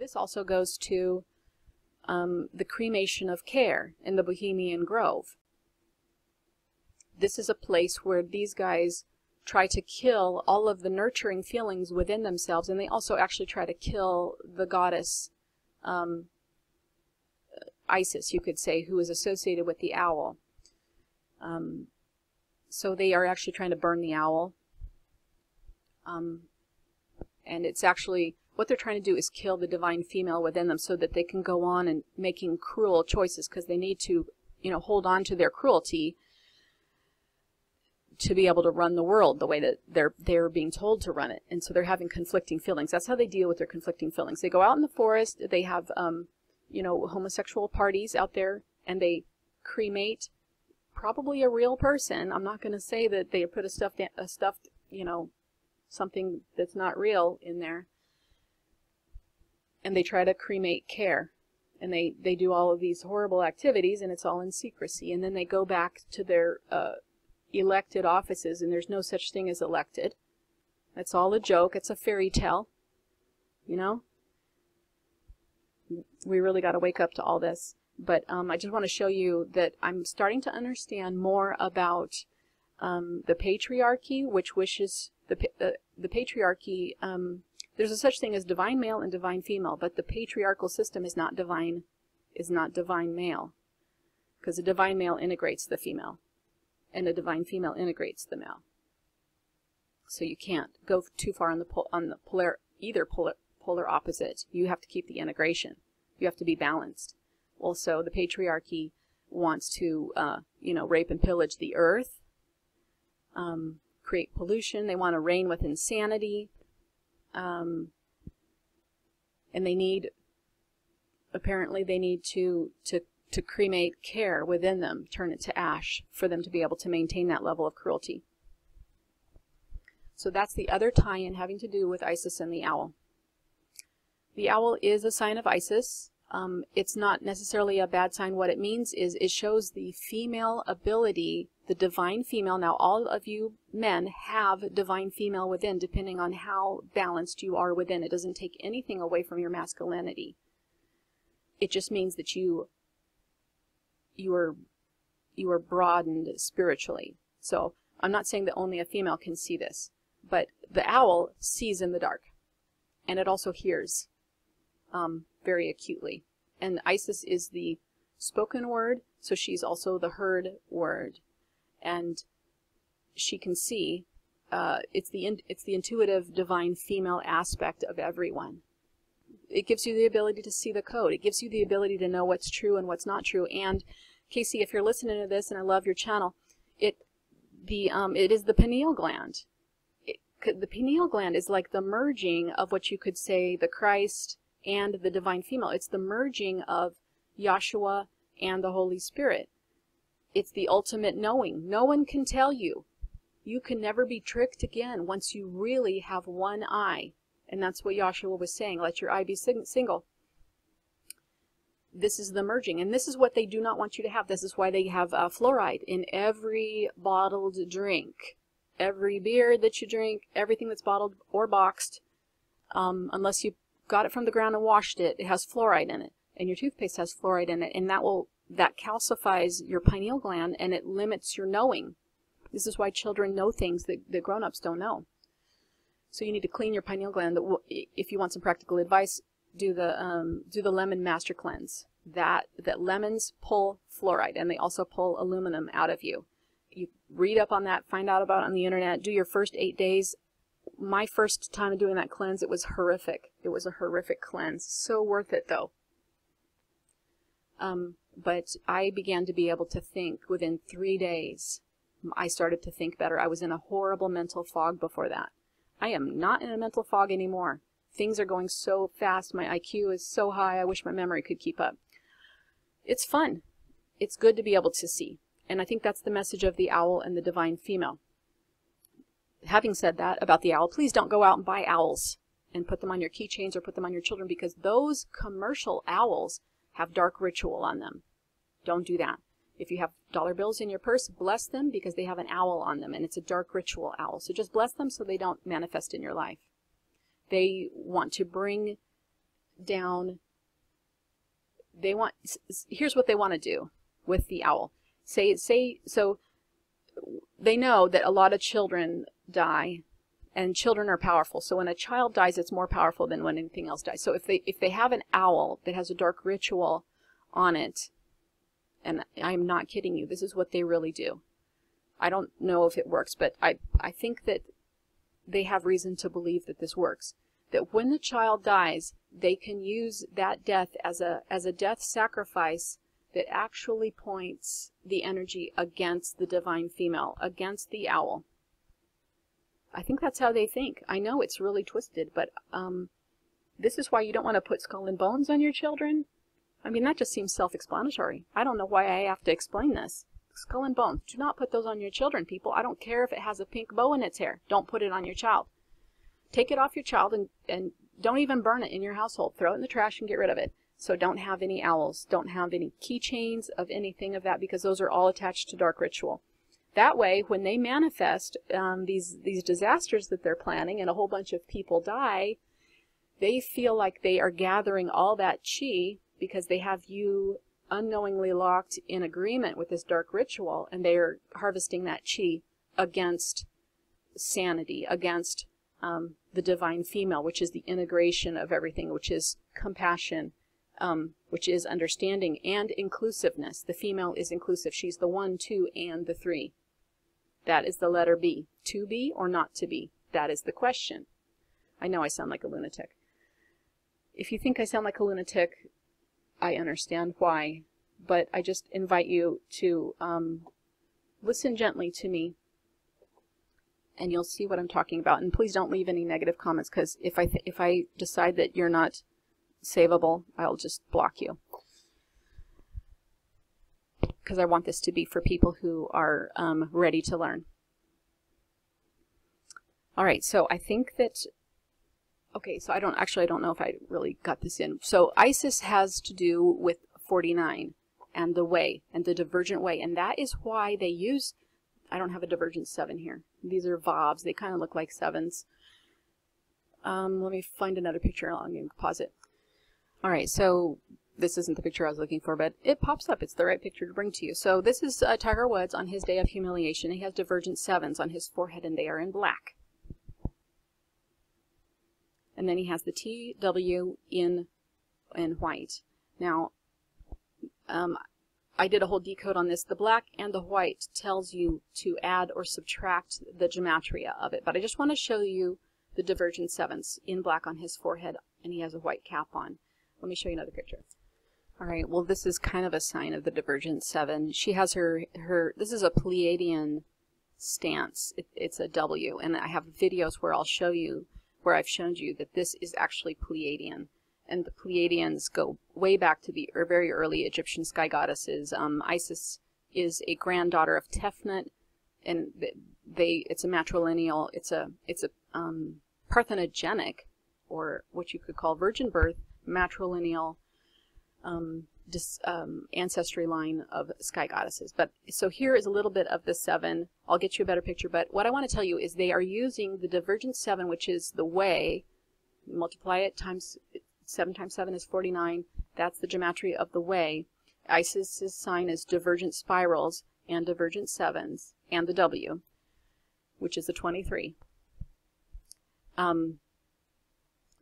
This also goes to the cremation of care in the Bohemian Grove. This is a place where these guys try to kill all of the nurturing feelings within themselves, and they also actually try to kill the goddess Isis, you could say, who is associated with the owl. So they are actually trying to burn the owl. And it's actually, what they're trying to do is kill the divine female within them so that they can go on and making cruel choices, because they need to, you know, hold on to their cruelty to be able to run the world the way that they're being told to run it. And so they're having conflicting feelings. That's how they deal with their conflicting feelings. They go out in the forest, they have, you know, homosexual parties out there, and they cremate probably a real person. I'm not going to say that they put a stuffed, you know, something that's not real in there. And they try to cremate care. And they do all of these horrible activities, and it's all in secrecy. And then they go back to their elected offices, and there's no such thing as elected. It's all a joke. It's a fairy tale. You know? We really got to wake up to all this. But I just want to show you that I'm starting to understand more about the patriarchy, which wishes the patriarchy. There's a such thing as divine male and divine female, but the patriarchal system is not divine male, because the divine male integrates the female, and the divine female integrates the male. So you can't go too far on the polar opposite. You have to keep the integration. You have to be balanced. Also, the patriarchy wants to, you know, rape and pillage the earth, create pollution. They want to reign with insanity, and they need, apparently, they need to cremate care within them, turn it to ash, for them to be able to maintain that level of cruelty. So that's the other tie-in having to do with Isis and the owl. The owl is a sign of Isis. It's not necessarily a bad sign. What it means is it shows the female ability, the divine female. Now, all of you men have divine female within, depending on how balanced you are within. It doesn't take anything away from your masculinity. It just means that you are broadened spiritually. So I'm not saying that only a female can see this, but the owl sees in the dark, and it also hears very acutely. And Isis is the spoken word, so she's also the heard word, and she can see. It's the intuitive divine female aspect of everyone. It gives you the ability to see the code. It gives you the ability to know what's true and what's not true. And Casey, if you're listening to this, and I love your channel, it is the pineal gland. The pineal gland is like the merging of what you could say the Christ and the divine female. It's the merging of Yahshua and the Holy Spirit. It's the ultimate knowing. No one can tell you. You can never be tricked again once you really have one eye. And that's what Yahshua was saying. Let your eye be single. This is the merging. And this is what they do not want you to have. This is why they have fluoride in every bottled drink. Every beer that you drink, everything that's bottled or boxed, unless you got it from the ground and washed it, it has fluoride in it. And your toothpaste has fluoride in it. And that calcifies your pineal gland, and it limits your knowing. This is why children know things that grown-ups don't know. So you need to clean your pineal gland. If you want some practical advice, do the lemon master cleanse. That lemons pull fluoride, and they also pull aluminum out of you. You read up on that, find out about it on the internet, do your first 8 days. My first time of doing that cleanse, it was horrific. It was a horrific cleanse. So worth it, though. But I began to be able to think within 3 days. I started to think better. I was in a horrible mental fog before that. I am not in a mental fog anymore. Things are going so fast. My IQ is so high. I wish my memory could keep up. It's fun. It's good to be able to see. And I think that's the message of the owl and the divine female. Having said that about the owl, please don't go out and buy owls and put them on your keychains or put them on your children, because those commercial owls have dark ritual on them. Don't do that. If you have dollar bills in your purse, bless them, because they have an owl on them, and it's a dark ritual owl. So just bless them so they don't manifest in your life. They want to bring down, here's what they want to do with the owl. So they know that a lot of children die, and children are powerful. So when a child dies, it's more powerful than when anything else dies. So if they have an owl that has a dark ritual on it, and I'm not kidding you, this is what they really do. I don't know if it works, but I think that they have reason to believe that this works. That when the child dies, they can use that death as a death sacrifice that actually points the energy against the divine female, against the owl. I think that's how they think. I know it's really twisted, but this is why you don't want to put skull and bones on your children. I mean, that just seems self-explanatory. I don't know why I have to explain this. Skull and bones. Do not put those on your children, people. I don't care if it has a pink bow in its hair. Don't put it on your child. Take it off your child and don't even burn it in your household. Throw it in the trash and get rid of it. So don't have any owls. Don't have any keychains of anything of that, because those are all attached to dark ritual. That way, when they manifest these disasters that they're planning and a whole bunch of people die, they feel like they are gathering all that chi because they have you unknowingly locked in agreement with this dark ritual, and they are harvesting that chi against sanity, against the divine female, which is the integration of everything, which is compassion, which is understanding and inclusiveness. The female is inclusive. She's the 1, 2, and the 3. That is the letter B. To be or not to be? That is the question. I know I sound like a lunatic. If you think I sound like a lunatic, I understand why, but I just invite you to listen gently to me, and you'll see what I'm talking about. And please don't leave any negative comments, because if I decide that you're not savable, I'll just block you. Because I want this to be for people who are ready to learn. All right, so I think that, okay, so I don't know if I really got this in. So Isis has to do with 49 and the way, and the divergent way, and that is why they use, I don't have a divergent 7 here. These are VOBs. They kind of look like 7s. Let me find another picture. I'm going to pause it. All right, so this isn't the picture I was looking for, but it pops up. It's the right picture to bring to you. So this is Tiger Woods on his day of humiliation. He has divergent 7s on his forehead, and they are in black. And then he has the TW in white. Now, I did a whole decode on this. The black and the white tells you to add or subtract the gematria of it. But I just want to show you the divergent 7s in black on his forehead, and he has a white cap on. Let me show you another picture. All right, well, this is kind of a sign of the divergent 7. She has this is a Pleiadian stance. It's a W, and I have videos where I'll show you, where I've shown you that this is actually Pleiadian. And the Pleiadians go way back to the very early Egyptian sky goddesses. Isis is a granddaughter of Tefnut, and it's a matrilineal, it's a parthenogenic, or what you could call virgin birth, matrilineal ancestry line of sky goddesses. But so here is a little bit of the 7. I'll get you a better picture, but what I want to tell you is they are using the divergent 7, which is the way, multiply it times 7 times 7 is 49. That's the gematria of the way. Isis's sign is divergent spirals and divergent 7s, and the W, which is the 23.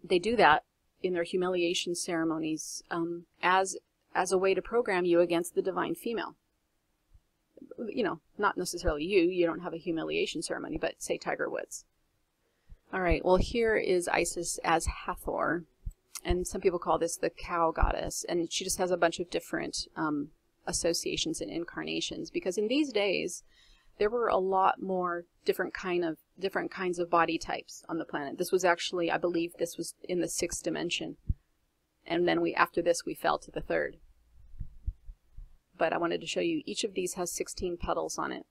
They do that in their humiliation ceremonies as a way to program you against the divine female. You know, not necessarily you don't have a humiliation ceremony, but say Tiger Woods. All right, well, here is Isis as Hathor. And some people call this the cow goddess, and she just has a bunch of different associations and incarnations, because in these days there were a lot more different kinds of body types on the planet. This was actually, I believe, this was in the 6th dimension, and then after this we fell to the 3rd. But I wanted to show you each of these has 16 petals on it,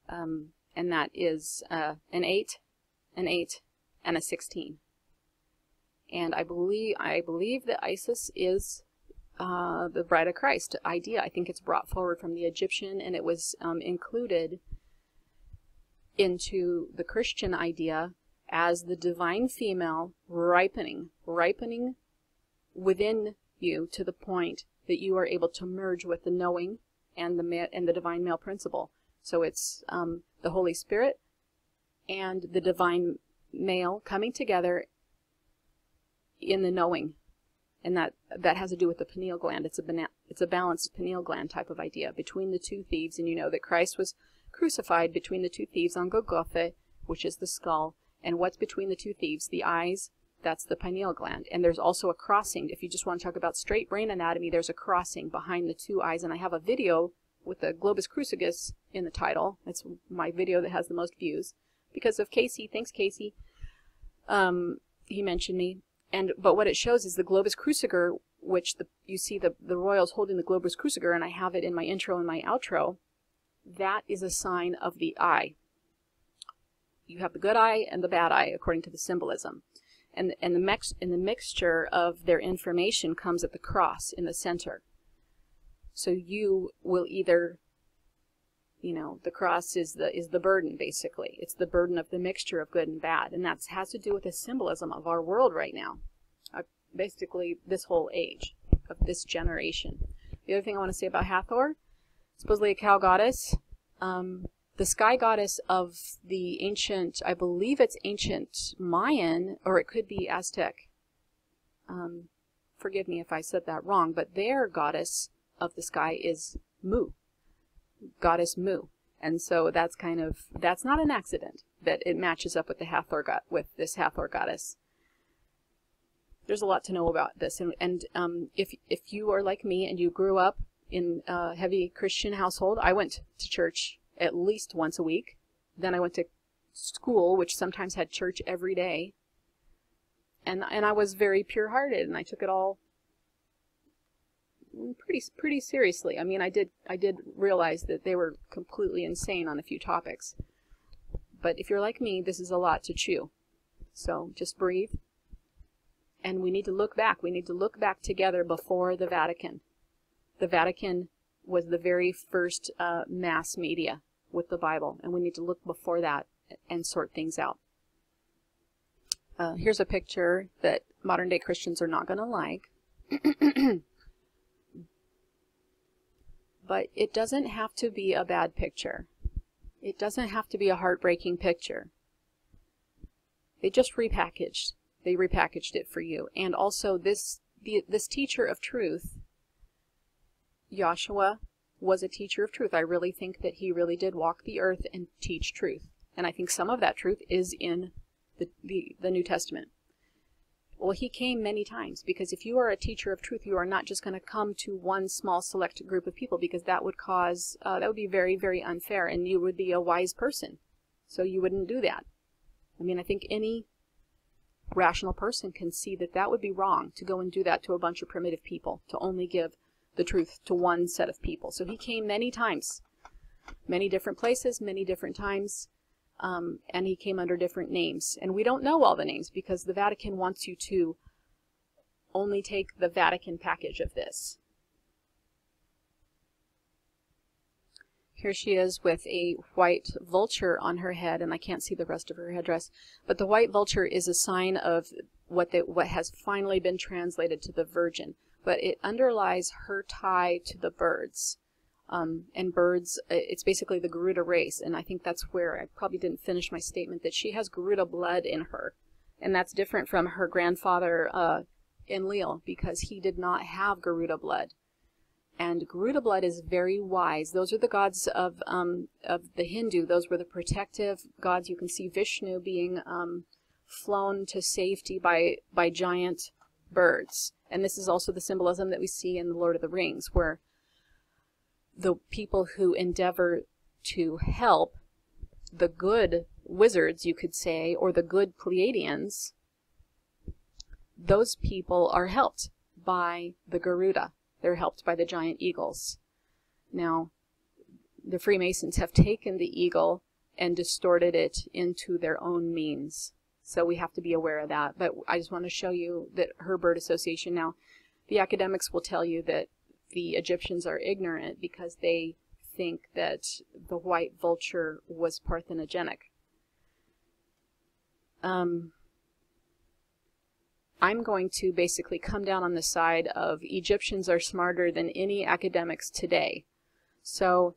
and that is an 8, an 8, and a 16. And I believe that Isis is the Bride of Christ idea. I think it's brought forward from the Egyptian, and it was included into the Christian idea as the divine female ripening within you to the point that you are able to merge with the knowing and the divine male principle. So it's the Holy Spirit and the divine male coming together in the knowing, and that has to do with the pineal gland. It's a balanced pineal gland type of idea between the two thieves, and you know that Christ was crucified between the two thieves on Golgotha, which is the skull, and what's between the two thieves? The eyes. That's the pineal gland. And there's also a crossing. If you just want to talk about straight brain anatomy, there's a crossing behind the two eyes, and I have a video with the globus crucigus in the title. That's my video that has the most views because of Casey. Thanks, Casey. He mentioned me. But what it shows is the globus cruciger, which you see the royals holding the globus cruciger, and I have it in my intro and my outro. That is a sign of the eye. You have the good eye and the bad eye, according to the symbolism. And the mixture of their information comes at the cross in the center. So you will either, you know, the cross is the burden, basically. It's the burden of the mixture of good and bad, and that has to do with the symbolism of our world right now. Basically, this whole age of this generation. The other thing I want to say about Hathor, supposedly a cow goddess, the sky goddess of the ancient, I believe it's ancient Mayan, or it could be Aztec. Forgive me if I said that wrong, but their goddess of the sky is Mu, goddess Mu. And so that's not an accident that it matches up with this Hathor goddess. There's a lot to know about this, and if you are like me and you grew up in a heavy Christian household, I went to church at least once a week. Then I went to school, which sometimes had church every day. And I was very pure-hearted, and I took it all pretty seriously. I mean, I did realize that they were completely insane on a few topics. But if you're like me, this is a lot to chew. So just breathe. And we need to look back. We need to look back together before the Vatican. The Vatican was the very first mass media with the Bible, and we need to look before that and sort things out. Here's a picture that modern-day Christians are not going to like. But it doesn't have to be a bad picture. It doesn't have to be a heartbreaking picture. They just repackaged. They repackaged it for you. And also this teacher of truth, Joshua, was a teacher of truth. I really think that he really did walk the earth and teach truth. And I think some of that truth is in the New Testament. Well, he came many times, because if you are a teacher of truth, you are not just going to come to one small select group of people, because that would cause, that would be very, very unfair, and you would be a wise person. So you wouldn't do that. I mean, I think any rational person can see that that would be wrong, to go and do that to a bunch of primitive people, to only give the truth to one set of people. So he came many times, many different places, many different times, and he came under different names. And we don't know all the names because the Vatican wants you to only take the Vatican package of this. Here she is with a white vulture on her head, and I can't see the rest of her headdress, but the white vulture is a sign of what has finally been translated to the Virgin. But it underlies her tie to the birds. And birds, it's basically the Garuda race, and I think that's where I probably didn't finish my statement, that she has Garuda blood in her. And that's different from her grandfather Enlil, because he did not have Garuda blood. And Garuda blood is very wise. Those are the gods of the Hindu. Those were the protective gods. You can see Vishnu being flown to safety by giant birds. And this is also the symbolism that we see in The Lord of the Rings, where the people who endeavor to help the good wizards, you could say, or the good Pleiadians, those people are helped by the Garuda. They're helped by the giant eagles. Now, the Freemasons have taken the eagle and distorted it into their own means. So we have to be aware of that. But I just want to show you that her bird association. Now, the academics will tell you that the Egyptians are ignorant because they think that the white vulture was parthenogenetic. I'm going to basically come down on the side of Egyptians are smarter than any academics today. So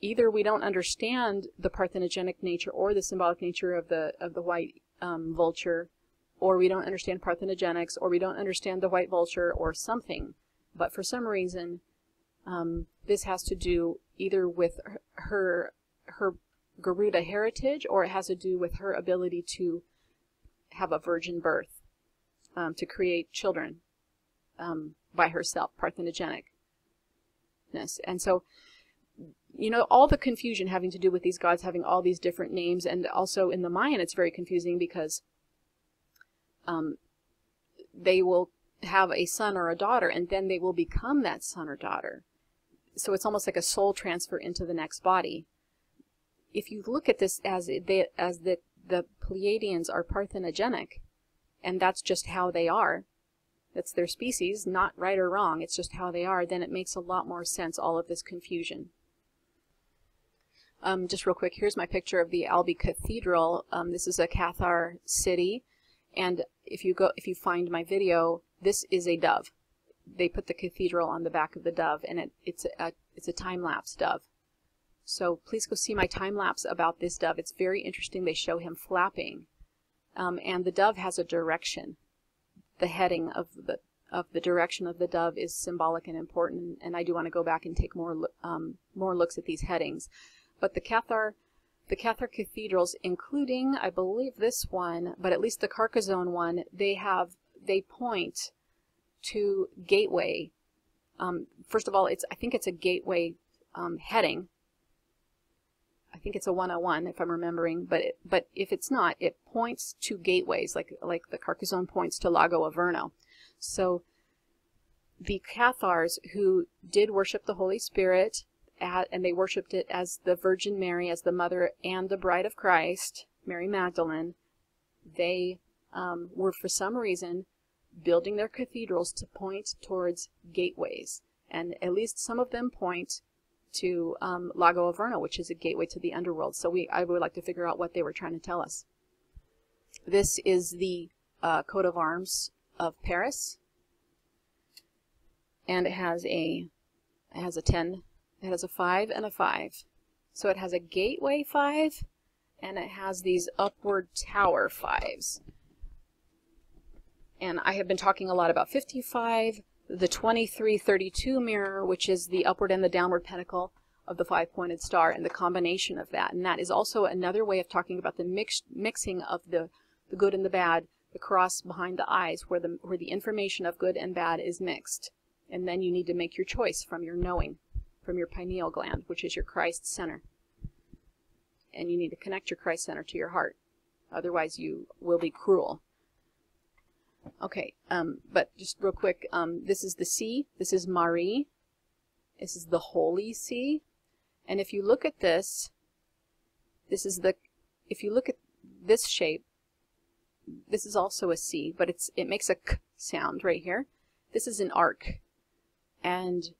either we don't understand the parthenogenic nature or the symbolic nature of the white vulture, or we don't understand parthenogenics, or we don't understand the white vulture, or something. But for some reason, this has to do either with her Garuda heritage, or it has to do with her ability to have a virgin birth, to create children by herself, parthenogenicness. And so, you know, all the confusion having to do with these gods having all these different names, and also in the Mayan it's very confusing because they will have a son or a daughter, and then they will become that son or daughter. So it's almost like a soul transfer into the next body. If you look at this as the Pleiadians are parthenogenic, and that's just how they are, that's their species, not right or wrong, it's just how they are, then it makes a lot more sense, all of this confusion. Just real quick, here's my picture of the Albi Cathedral. This is a Hathor city, and if you find my video, this is a dove. They put the cathedral on the back of the dove, and it's a time-lapse dove. So please go see my time-lapse about this dove. It's very interesting. They show him flapping, and the dove has a direction. The heading of the direction of the dove is symbolic and important, and I do want to go back and take more looks at these headings. But the Hathor cathedrals, including, I believe, this one, but at least the Carcassonne one, they point to gateway. First of all, I think it's a gateway heading. I think it's a 101 if I'm remembering, but if it's not, it points to gateways, like the Carcassonne points to Lago Averno. So the Cathars who did worship the Holy Spirit, and they worshipped it as the Virgin Mary, as the mother and the bride of Christ, Mary Magdalene, they were for some reason building their cathedrals to point towards gateways, and at least some of them point to Lago Averno, which is a gateway to the underworld. So I would like to figure out what they were trying to tell us. This is the coat of arms of Paris, and it has a 10, it has a 5 and a 5. So it has a gateway 5, and it has these upward tower 5s. And I have been talking a lot about 55, the 2332 mirror, which is the upward and the downward pentacle of the 5-pointed star, and the combination of that. And that is also another way of talking about the mixing of the good and the bad, the cross behind the eyes, where the information of good and bad is mixed. And then you need to make your choice from your knowing, from your pineal gland, which is your Christ center. And you need to connect your Christ center to your heart. Otherwise you will be cruel. Okay, but just real quick, this is the sea, this is Marie, this is the Holy Sea, and if you look at this, if you look at this shape, this is also a C, but it makes a K sound right here. This is an arc, and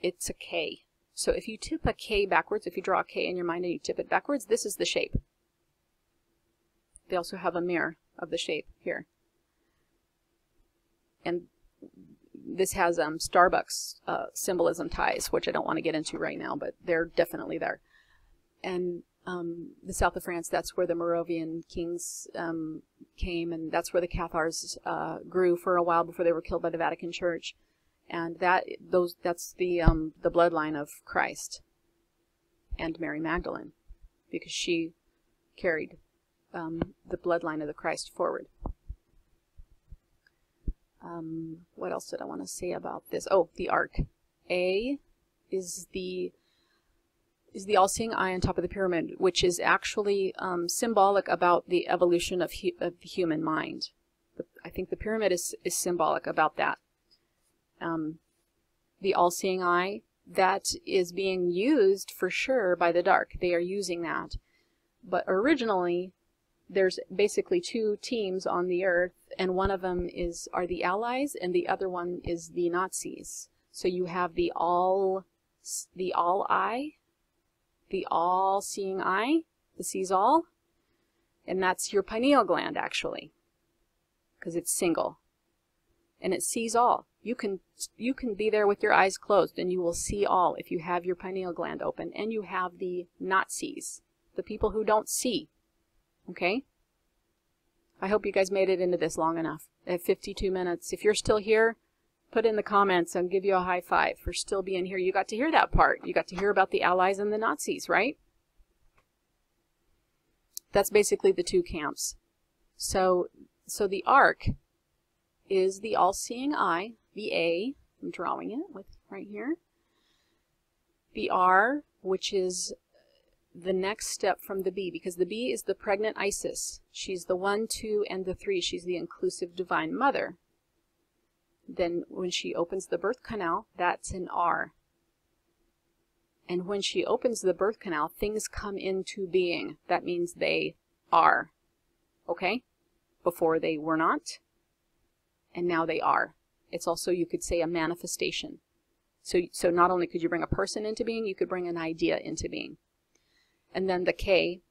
it's a K. So if you tip a K backwards, if you draw a K in your mind and you tip it backwards, this is the shape. They also have a mirror of the shape here. And this has Starbucks symbolism ties, which I don't want to get into right now, but they're definitely there. And the south of France, that's where the Moravian kings came, and that's where the Cathars grew for a while before they were killed by the Vatican Church. And that's the bloodline of Christ and Mary Magdalene, because she carried the bloodline of the Christ forward. What else did I want to say about this? Oh, the arc. A is the all-seeing eye on top of the pyramid, which is actually symbolic about the evolution of the human mind. I think the pyramid is symbolic about that. The all-seeing eye, that is being used for sure by the dark. They are using that. But originally, there's basically two teams on the earth, and one of them are the Allies, and the other one is the Nazis. So you have the all-eye, the all-seeing eye, the sees all, and that's your pineal gland, actually. because it's single. And it sees all. You can be there with your eyes closed and you will see all if you have your pineal gland open and you have the not sees, the people who don't see. Okay? I hope you guys made it into this long enough. At 52 minutes. If you're still here, put in the comments and give you a high five for still being here. You got to hear that part. You got to hear about the Allies and the Nazis, right? That's basically the two camps. So the ark is the all-seeing eye, the A, I'm drawing it with right here. The R, which is the next step from the B, because the B is the pregnant Isis. She's the 1, 2, and the 3. She's the inclusive divine mother. Then when she opens the birth canal, that's an R. And when she opens the birth canal, things come into being. That means they are. Okay? Before they were not. And now they are. It's also, you could say, a manifestation. So not only could you bring a person into being, you could bring an idea into being. And then the K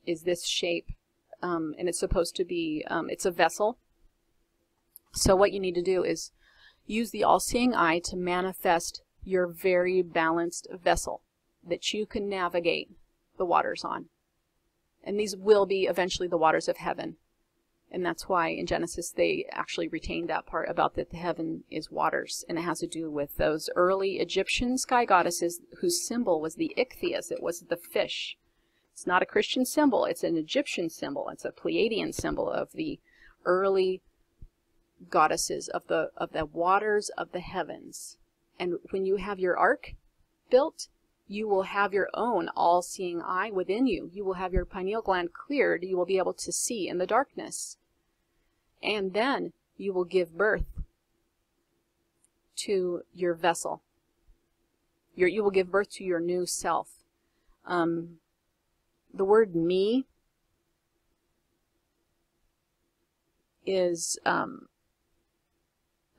is this shape, and it's supposed to be, it's a vessel. So what you need to do is use the all-seeing eye to manifest your very balanced vessel that you can navigate the waters on. And these will be eventually the waters of heaven. And that's why in Genesis they actually retained that part about that the heaven is waters. And it has to do with those early Egyptian sky goddesses whose symbol was the ichthys. It was the fish. It's not a Christian symbol. It's an Egyptian symbol. It's a Pleiadian symbol of the early goddesses of the waters of the heavens. And when you have your ark built, you will have your own all-seeing eye within you. You will have your pineal gland cleared. You will be able to see in the darkness. And then you will give birth to your vessel. You will give birth to your new self. The word me is,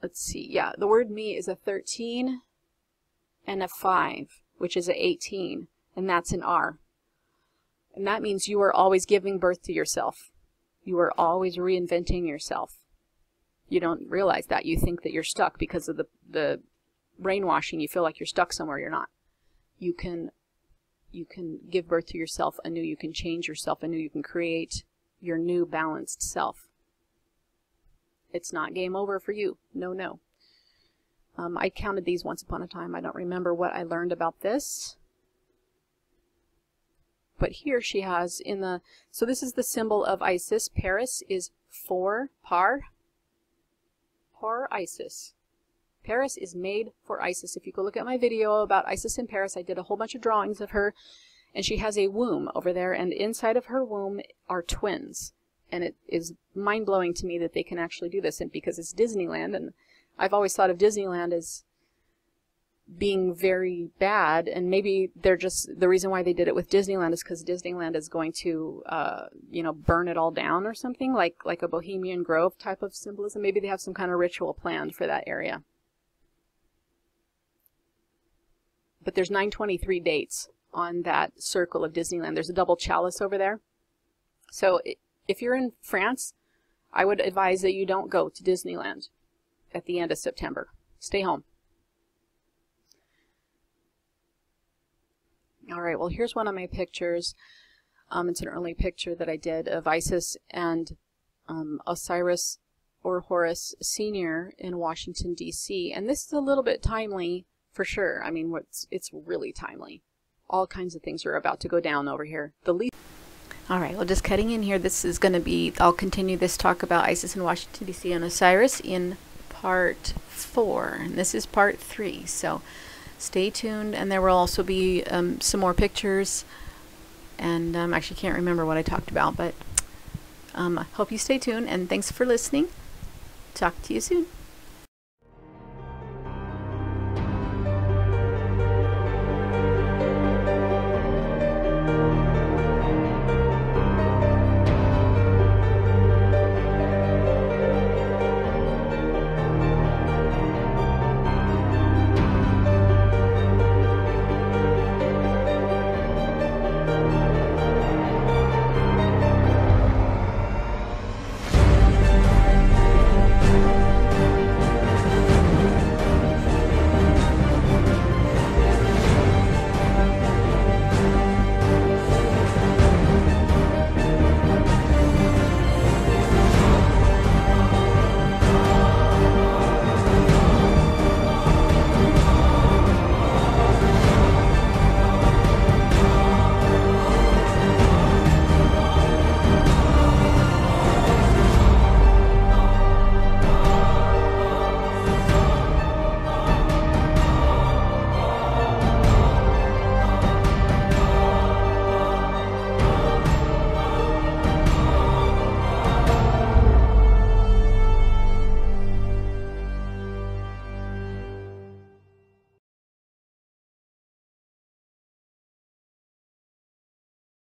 let's see, yeah, the word me is a 13 and a 5. Which is an 18, and that's an R. And that means you are always giving birth to yourself. You are always reinventing yourself. You don't realize that. You think that you're stuck because of the brainwashing. You feel like you're stuck somewhere. You're not. You can give birth to yourself anew. You can change yourself anew. You can create your new balanced self. It's not game over for you. No, no. I counted these once upon a time. I don't remember what I learned about this. But here she has in the, so this is the symbol of Isis. Paris is for par Isis. Paris is made for Isis. If you go look at my video about Isis in Paris, I did a whole bunch of drawings of her. And she has a womb over there. And inside of her womb are twins. And it is mind-blowing to me that they can actually do this. And because it's Disneyland, and I've always thought of Disneyland as being very bad, and maybe they're just, the reason why they did it with Disneyland is because Disneyland is going to, you know, burn it all down or something, like a Bohemian Grove type of symbolism. Maybe they have some kind of ritual planned for that area. But there's 923 dates on that circle of Disneyland. There's a double chalice over there. So if you're in France, I would advise that you don't go to Disneyland at the end of September. Stay home. All right, well, here's one of my pictures. It's an early picture that I did of Isis and Osiris or Horus Sr. in Washington, D.C. And this is a little bit timely for sure. I mean, it's really timely. All kinds of things are about to go down over here. All right, well, just cutting in here, this is going to be, I'll continue this talk about Isis in Washington, D.C. and Osiris in part 4, and this is part 3, so stay tuned. And there will also be some more pictures, and actually can't remember what I talked about, but I hope you stay tuned, and thanks for listening. Talk to you soon.